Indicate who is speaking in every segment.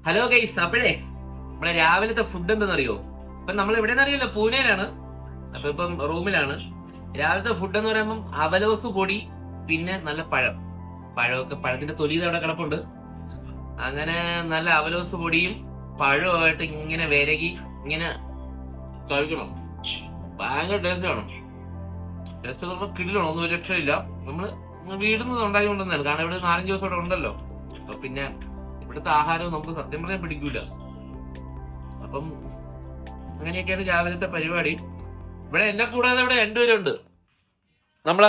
Speaker 1: Hello guys, അപ്പോഴേ നമ്മുടെ രാവിലത്തെ ഫുഡ് എന്തെന്നറിയോ? ഇപ്പൊ നമ്മൾ എവിടെയെന്ന് അറിയില്ല, പൂനെയിലാണ്. അപ്പൊ ഇപ്പം റൂമിലാണ്. രാവിലത്തെ ഫുഡ് എന്ന് പറയുമ്പോൾ അവലോസ് പൊടി, പിന്നെ നല്ല പഴമൊക്കെ, പഴത്തിന്റെ തൊലി അവിടെ കിടപ്പുണ്ട്. അങ്ങനെ നല്ല അവലോസ് പൊടിയും പഴമായിട്ട് ഇങ്ങനെ വിരകി ഇങ്ങനെ കഴിക്കണം. ഭയങ്കര ടേസ്റ്റ് ആണ്. ടേസ്റ്റ് നമ്മൾ കിടിലാണ്, ഒന്നും രക്ഷയില്ല. നമ്മള് വീട്ടിൽ നിന്ന് ഉണ്ടാക്കി കൊണ്ടുവന്നാണ്, കാരണം ഇവിടെ 4-5 ദിവസം ഇവിടെ ഉണ്ടല്ലോ. അപ്പൊ പിന്നെ ഇവിടുത്തെ ആഹാരവും നമുക്ക് സത്യം പറഞ്ഞാൽ പിടിക്കൂല. അപ്പം അങ്ങനെയൊക്കെയാണ് രാവിലത്തെ പരിപാടി. ഇവിടെ എന്നെ കൂടാതെ ഇവിടെ 2 പേരുണ്ട്. നമ്മളെ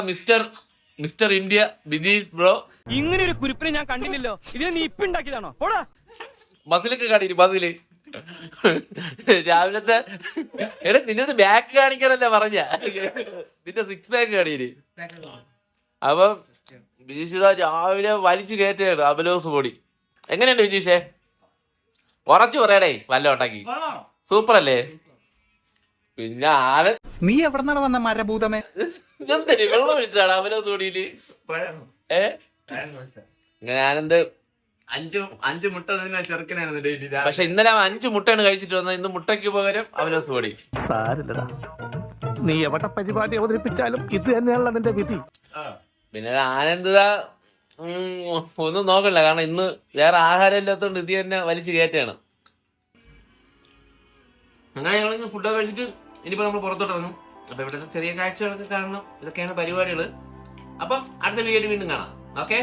Speaker 1: മിസ്റ്റർ ഇന്ത്യ ബിനീഷ് ബ്രോ.
Speaker 2: ഇങ്ങനെ ഒരു കുരിപ്പിനെ ഞാൻ കണ്ടില്ലല്ലോ. ഇതിനെ നീ ഇപ്പൊ ഉണ്ടാക്കിയതാണോ?
Speaker 1: മസിലൊക്കെ കാണിക്കും, മസില് രാവിലത്തെ. എടാ നിന്നെ ബാക്ക് കാണിക്കാനല്ല പറഞ്ഞ, നിന്റെ 6 പാക്ക് കാണിയില്ലേ. അപ്പം ബിനീഷ് രാവിലെ വലിച്ചു കയറ്റാണ് അബലോസ് പൊടി. എങ്ങനെയുണ്ട് വിജീഷേ? ഉറച്ചു പറയടേ, വല്ല ഉണ്ടാക്കി സൂപ്പർ അല്ലേ? പിന്നെ ആള്
Speaker 2: നീ എവിടെന്നാണ് വന്ന മരഭൂതമേ?
Speaker 1: എന്തിന് വെള്ളം ഒഴിച്ചാണ് അബലോസ് പൊടിയില്? ഞാനെന്ത്
Speaker 3: 5 മുട്ട തന്നെ ചെറുക്കനായിരുന്നു ഡെയിലി.
Speaker 1: പക്ഷെ ഇന്നലെ 5 മുട്ടയാണ് കഴിച്ചിട്ട് വന്നത്. ഇന്ന് മുട്ടയ്ക്ക് പകരം അവലോസ് പൊടി.
Speaker 4: സാരില്ലടാ, നീ എവിടെ പരിപാടി അവതരിപ്പിച്ചാലും ഇത് തന്നെയാണല്ലോ നിന്റെ വിധി.
Speaker 1: പിന്നെ ആനന്ദ ഒന്നും നോക്കണ്ട, കാരണം ഇന്ന് വേറെ ആഹാരം ഇല്ലാത്തതുകൊണ്ട് ഇത് തന്നെ വലിച്ചു കയറ്റാണ്. അങ്ങനെ ഞങ്ങളിന്ന് ഫുഡൊക്കെ കഴിച്ചിട്ട് ഇനിയിപ്പോ നമ്മൾ പുറത്തോട്ട് ഇറങ്ങും. അപ്പൊ ഇവിടുത്തെ ചെറിയ കാഴ്ചകളൊക്കെ കാണണം. ഇതൊക്കെയാണ് പരിപാടികൾ. അപ്പം അടുത്ത വീഡിയോ വീണ്ടും കാണാം. ഓക്കെ.